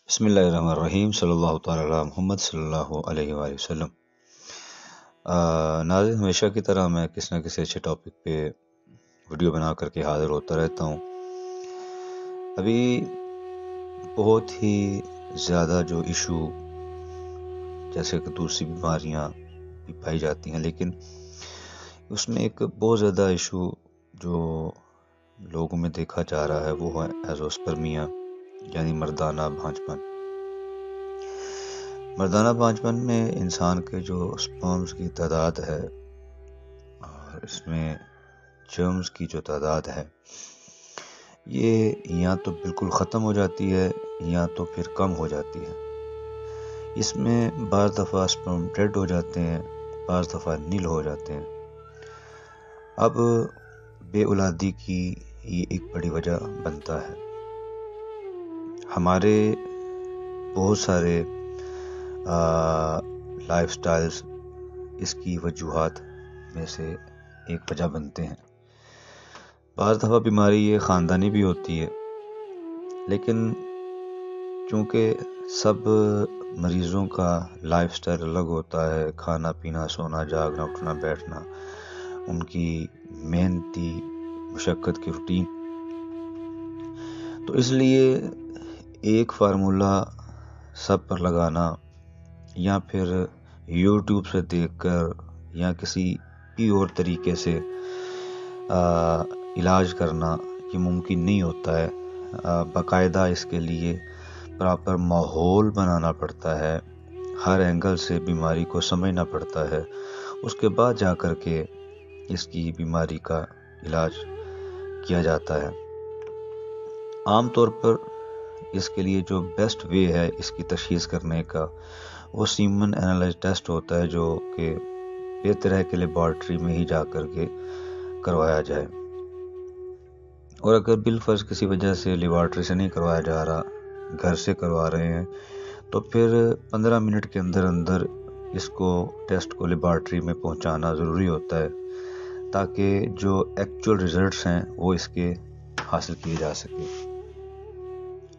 بسم اللہ الرحمن الرحیم صلی اللہ تعالیٰ علی محمد صلی اللہ علیہ وآلہ وسلم۔ ناظرین، ہمیشہ کی طرح میں کسی نہ کسی اچھے ٹاپک پہ ویڈیو بنا کر کے حاضر ہوتا رہتا ہوں۔ ابھی بہت ہی زیادہ جو ایشو جیسے کہ دوسری بیماریاں بھی پائی جاتی ہیں، لیکن اس میں ایک بہت زیادہ ایشو جو لوگوں میں دیکھا جا رہا ہے وہ ہے ایزوسپرمیا، یعنی مردانہ بھانجپن۔ مردانہ بھانجپن میں انسان کے جو سپرمز کی تعداد ہے اور اس میں جرمز کی جو تعداد ہے، یہ یا تو بالکل ختم ہو جاتی ہے یا تو پھر کم ہو جاتی ہے۔ اس میں بعض دفعہ سپرم ڈیڈ ہو جاتے ہیں، بعض دفعہ نیل ہو جاتے ہیں۔ اب بے اولادی کی یہ ایک بڑی وجہ بنتا ہے۔ ہمارے بہت سارے لائف سٹائلز اس کی وجوہات میں سے ایک وجہ بنتے ہیں۔ بعض دفعہ بیماری یہ خاندانی بھی ہوتی ہے، لیکن چونکہ سب مریضوں کا لائف سٹائل الگ ہوتا ہے، کھانا پینا، سونا جاگنا، اٹھنا بیٹھنا، ان کی محنتی مشقت کی روٹین، تو اس لیے ایک فارمولہ سب پر لگانا یا پھر یوٹیوب سے دیکھ کر یا کسی بھی اور طریقے سے علاج کرنا یہ ممکن نہیں ہوتا ہے۔ باقاعدہ اس کے لیے پراپر ماحول بنانا پڑتا ہے، ہر اینگل سے بیماری کو سمجھنا پڑتا ہے، اس کے بعد جا کر کے اس کی بیماری کا علاج کیا جاتا ہے۔ عام طور پر اس کے لیے جو بیسٹ وے ہے اس کی تشخیص کرنے کا، وہ سیمن اینالائز ٹیسٹ ہوتا ہے، جو کہ بہتر ہے کہ لیبارٹری میں ہی جا کر کے کروایا جائے۔ اور اگر بالفرض کسی وجہ سے لیبارٹری سے نہیں کروایا جا رہا، گھر سے کروا رہے ہیں، تو پھر 15 منٹ کے اندر اندر اس کو ٹیسٹ کو لیبارٹری میں پہنچانا ضروری ہوتا ہے، تاکہ جو ایکچوئل ریزلٹس ہیں وہ اس کے حاصل کیے جا سکے۔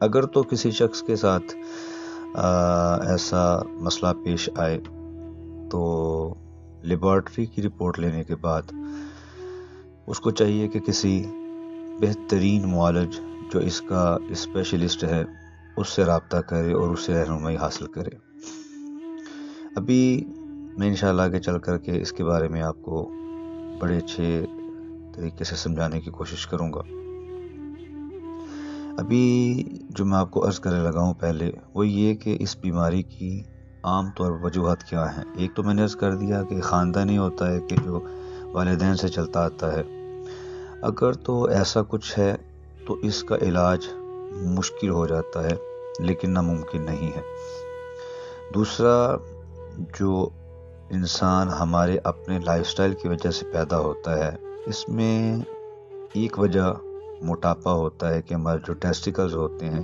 اگر تو کسی شخص کے ساتھ ایسا مسئلہ پیش آئے تو لیبارٹری کی رپورٹ لینے کے بعد اس کو چاہیے کہ کسی بہترین معالج جو اس کا اسپیشلسٹ ہے اس سے رابطہ کرے اور اس سے رہنمائی حاصل کرے۔ ابھی میں انشاءاللہ آگے چل کر کے اس کے بارے میں آپ کو بڑے اچھے طریقے سے سمجھانے کی کوشش کروں گا۔ ابھی جو میں آپ کو عرض کرنے لگا ہوں پہلے، وہ یہ کہ اس بیماری کی عام طور پر وجوہات کیا ہیں۔ ایک تو میں نے عرض کر دیا کہ خاندانی ہوتا ہے، کہ جو والدین سے چلتا آتا ہے۔ اگر تو ایسا کچھ ہے تو اس کا علاج مشکل ہو جاتا ہے، لیکن ناممکن نہیں ہے۔ دوسرا، جو انسان ہمارے اپنے لائف سٹائل کی وجہ سے پیدا ہوتا ہے، اس میں ایک وجہ موٹاپا ہوتا ہے کہ ہمارے جو ٹیسٹیکلز ہوتے ہیں،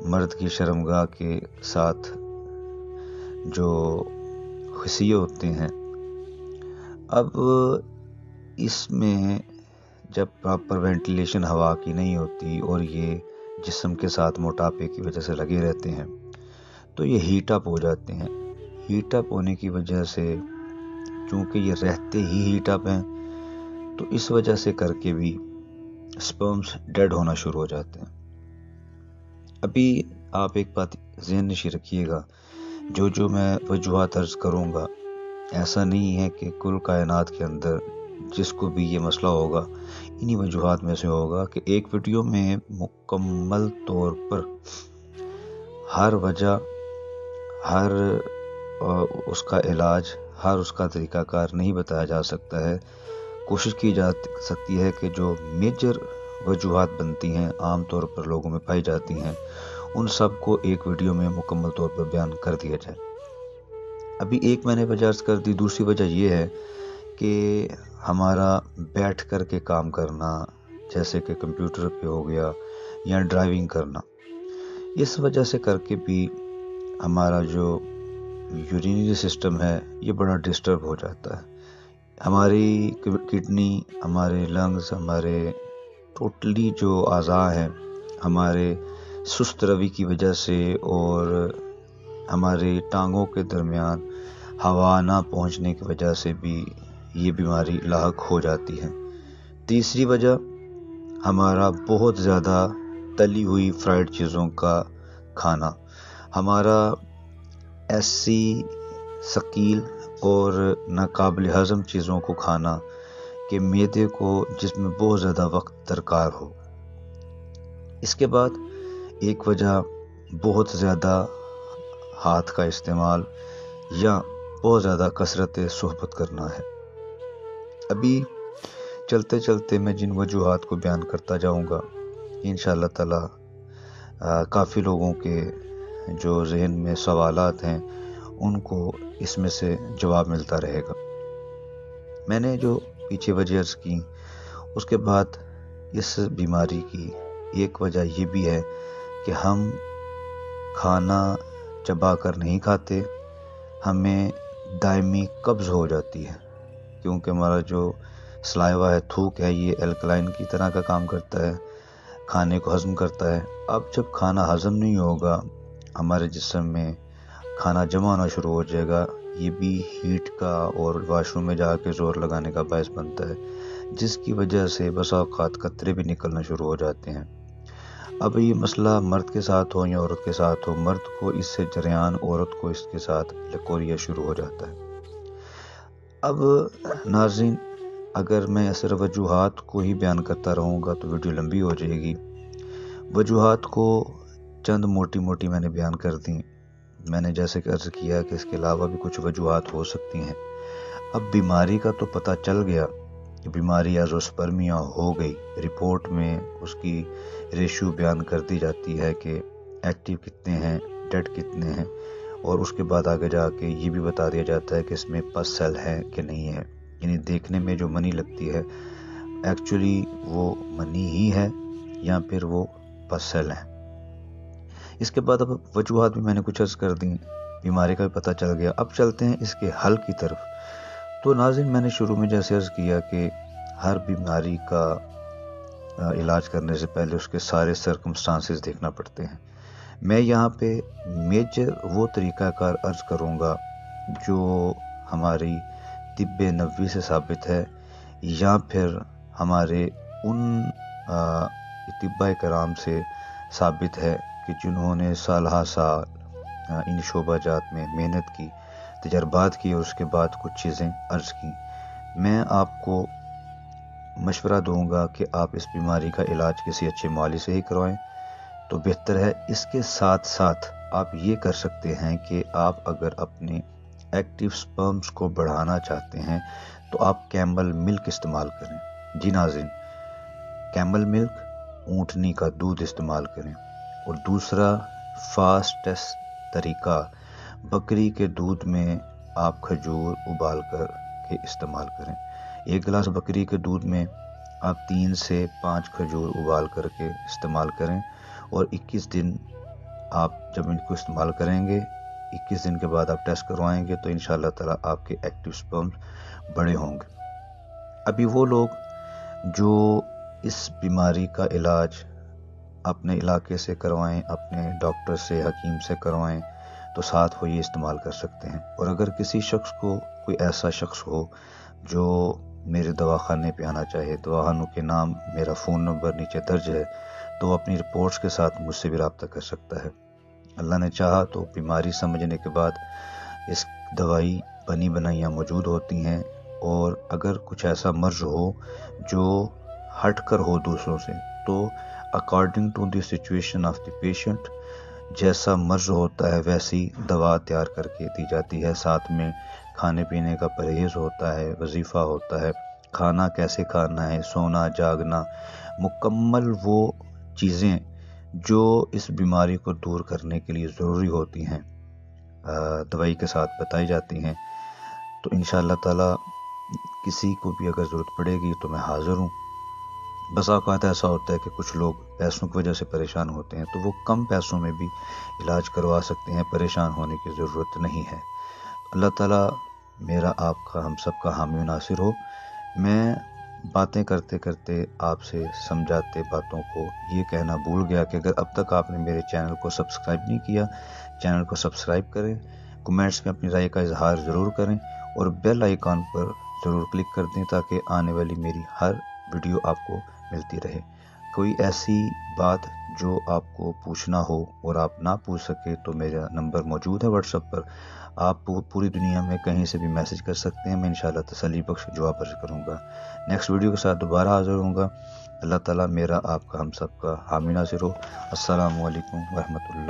مرد کی شرمگاہ کے ساتھ جو خصیے ہوتے ہیں، اب اس میں جب پراپر وینٹیلیشن ہوا کی نہیں ہوتی اور یہ جسم کے ساتھ موٹاپے کی وجہ سے لگے رہتے ہیں، تو یہ ہیٹ اپ ہو جاتے ہیں۔ ہیٹ اپ ہونے کی وجہ سے چونکہ یہ رہتے ہی ہیٹ اپ ہیں، تو اس وجہ سے کر کے بھی سپرمز ڈیڈ ہونا شروع ہو جاتے ہیں۔ ابھی آپ ایک بات ذہن نشین رکھیے گا، جو میں وجوہات عرض کروں گا، ایسا نہیں ہے کہ کل کائنات کے اندر جس کو بھی یہ مسئلہ ہوگا انہی وجوہات میں سے ہوگا، کہ ایک ویڈیو میں مکمل طور پر ہر وجہ، ہر اس کا علاج، ہر اس کا طریقہ کار نہیں بتایا جا سکتا ہے۔ کوشش کی جا سکتی ہے کہ جو میجر وجوہات بنتی ہیں، عام طور پر لوگوں میں پائی جاتی ہیں، ان سب کو ایک ویڈیو میں مکمل طور پر بیان کر دیا جائے۔ ابھی ایک میں نے وجہ عرض کر دی، دوسری وجہ یہ ہے کہ ہمارا بیٹھ کر کے کام کرنا، جیسے کہ کمپیوٹر پہ ہو گیا یا ڈرائیونگ کرنا، اس وجہ سے کر کے بھی ہمارا جو یورینری سسٹم ہے یہ بڑا ڈسٹرب ہو جاتا ہے۔ ہماری کڈنی، ہمارے لنگز، ہمارے ٹوٹلی جو اعضاء ہیں، ہمارے سست روی کی وجہ سے اور ہمارے ٹانگوں کے درمیان ہوا نہ پہنچنے کی وجہ سے بھی یہ بیماری لاحق ہو جاتی ہے۔ تیسری وجہ ہمارا بہت زیادہ تلی ہوئی فرائیڈ چیزوں کا کھانا، ہمارا ایسی ثقیل اور ناقابل ہضم چیزوں کو کھانا کہ معدے کو جس میں بہت زیادہ وقت درکار ہو۔ اس کے بعد ایک وجہ بہت زیادہ ہاتھ کا استعمال یا بہت زیادہ کثرت صحبت کرنا ہے۔ ابھی چلتے چلتے میں جن وجوہات کو بیان کرتا جاؤں گا، انشاءاللہ تعالی کافی لوگوں کے جو ذہن میں سوالات ہیں ان کو اس میں سے جواب ملتا رہے گا۔ میں نے جو پیچھے وجہ عرض کی، اس کے بعد اس بیماری کی ایک وجہ یہ بھی ہے کہ ہم کھانا چبا کر نہیں کھاتے، ہمیں دائمی قبض ہو جاتی ہے، کیونکہ ہمارا جو سلائیوا ہے، تھوک ہے، یہ الکلائن کی طرح کا کام کرتا ہے، کھانے کو ہضم کرتا ہے۔ اب جب کھانا ہضم نہیں ہوگا، ہمارے جسم میں کھانا جمع ہونا شروع ہو جائے گا، یہ بھی ہیٹ کا اور واش روم میں جا کے زور لگانے کا باعث بنتا ہے، جس کی وجہ سے بسا اوقات قطرے بھی نکلنا شروع ہو جاتے ہیں۔ اب یہ مسئلہ مرد کے ساتھ ہو یا عورت کے ساتھ ہو، مرد کو اس سے جریان، عورت کو اس کے ساتھ لکوریا شروع ہو جاتا ہے۔ اب ناظرین، اگر میں صرف وجوہات کو ہی بیان کرتا رہوں گا تو ویڈیو لمبی ہو جائے گی۔ وجوہات کو چند موٹی موٹی میں نے بیان کر دی۔ میں نے جیسے کہ عرض کیا کہ اس کے علاوہ بھی کچھ وجوہات ہو سکتی ہیں۔ اب بیماری کا تو پتہ چل گیا کہ بیماری ایزوسپرمیا ہو گئی، رپورٹ میں اس کی ریشیو بیان کر دی جاتی ہے کہ ایکٹیو کتنے ہیں، ڈیڈ کتنے ہیں، اور اس کے بعد آگے جا کے یہ بھی بتا دیا جاتا ہے کہ اس میں پس سیل ہے کہ نہیں ہے، یعنی دیکھنے میں جو منی لگتی ہے ایکچولی وہ منی ہی ہے یا پھر وہ پس سیل ہے۔ اس کے بعد اب وجوہات بھی میں نے کچھ عرض کر دی، بیماری کا بھی پتہ چل گیا۔ اب چلتے ہیں اس کے حل کی طرف۔ تو ناظرین، میں نے شروع میں جیسے عرض کیا کہ ہر بیماری کا علاج کرنے سے پہلے اس کے سارے سرکمسٹانسز دیکھنا پڑتے ہیں۔ میں یہاں پہ میجر وہ طریقہ کار عرض کروں گا جو ہماری طب نبوی سے ثابت ہے یا پھر ہمارے ان اطباء کرام سے ثابت ہے کہ جنہوں نے سالہ سال ان شعبہ جات میں محنت کی، تجربات کی اور اس کے بعد کچھ چیزیں عرض کی۔ میں آپ کو مشورہ دوں گا کہ آپ اس بیماری کا علاج کسی اچھے معالج سے ہی کروائیں تو بہتر ہے۔ اس کے ساتھ ساتھ آپ یہ کر سکتے ہیں کہ آپ اگر اپنے ایکٹیو سپرمز کو بڑھانا چاہتے ہیں تو آپ کیمل ملک استعمال کریں۔ جی ناظرین، کیمل ملک، اونٹنی کا دودھ استعمال کریں۔ اور دوسرا فاسٹسٹ طریقہ، بکری کے دودھ میں آپ کھجور ابال کر کے استعمال کریں۔ ایک گلاس بکری کے دودھ میں آپ 3 سے 5 کھجور ابال کر کے استعمال کریں، اور 21 دن آپ جب ان کو استعمال کریں گے، 21 دن کے بعد آپ ٹیسٹ کروائیں گے تو انشاءاللہ تعالی آپ کے ایکٹیو سپرم بڑے ہوں گے۔ ابھی وہ لوگ جو اس بیماری کا علاج اپنے علاقے سے کروائیں، اپنے ڈاکٹر سے، حکیم سے کروائیں تو ساتھ وہ یہ استعمال کر سکتے ہیں۔ اور اگر کسی شخص کو، کوئی ایسا شخص ہو جو میرے دواخانے پہ آنا چاہے، دواخانوں کے نام، میرا فون نمبر نیچے درج ہے، تو اپنی رپورٹس کے ساتھ مجھ سے بھی رابطہ کر سکتا ہے۔ اللہ نے چاہا تو بیماری سمجھنے کے بعد اس دوائی بنی بنائیاں موجود ہوتی ہیں، اور اگر کچھ ایسا مرض ہو جو ہٹ کر ہو دوسروں سے تو according to the situation of the patient جیسا مرض ہوتا ہے ویسی دوا تیار کر کے دی جاتی ہے۔ ساتھ میں کھانے پینے کا پرہیز ہوتا ہے، وظیفہ ہوتا ہے، کھانا کیسے کھانا ہے، سونا جاگنا، مکمل وہ چیزیں جو اس بیماری کو دور کرنے کے لیے ضروری ہوتی ہیں دوائی کے ساتھ بتائی جاتی ہیں۔ تو انشاءاللہ تعالی کسی کو بھی اگر ضرورت پڑے گی تو میں حاضر ہوں۔ بس اوقات ایسا ہوتا ہے کہ کچھ لوگ پیسوں کی وجہ سے پریشان ہوتے ہیں تو وہ کم پیسوں میں بھی علاج کروا سکتے ہیں، پریشان ہونے کی ضرورت نہیں ہے۔ اللہ تعالیٰ میرا، آپ کا، ہم سب کا حامی و ناصر ہو۔ میں باتیں کرتے کرتے آپ سے سمجھاتے باتوں کو یہ کہنا بھول گیا کہ اگر اب تک آپ نے میرے چینل کو سبسکرائب نہیں کیا، چینل کو سبسکرائب کریں، کمنٹس میں اپنی رائے کا اظہار ضرور کریں اور بیل آئیکن پر ضرور کلک کر دیں تاکہ آنے والی میری ہر ویڈیو آپ کو ملتی رہے۔ کوئی ایسی بات جو آپ کو پوچھنا ہو اور آپ نہ پوچھ سکے تو میرا نمبر موجود ہے واٹس ایپ پر، آپ پوری دنیا میں کہیں سے بھی میسج کر سکتے ہیں، میں انشاءاللہ تسلی بخش جواب عرض کروں گا۔ نیکسٹ ویڈیو کے ساتھ دوبارہ حاضر ہوں گا۔ اللہ تعالیٰ میرا، آپ کا، ہم سب کا حامی ناصر ہو۔ السلام علیکم ورحمۃ اللہ۔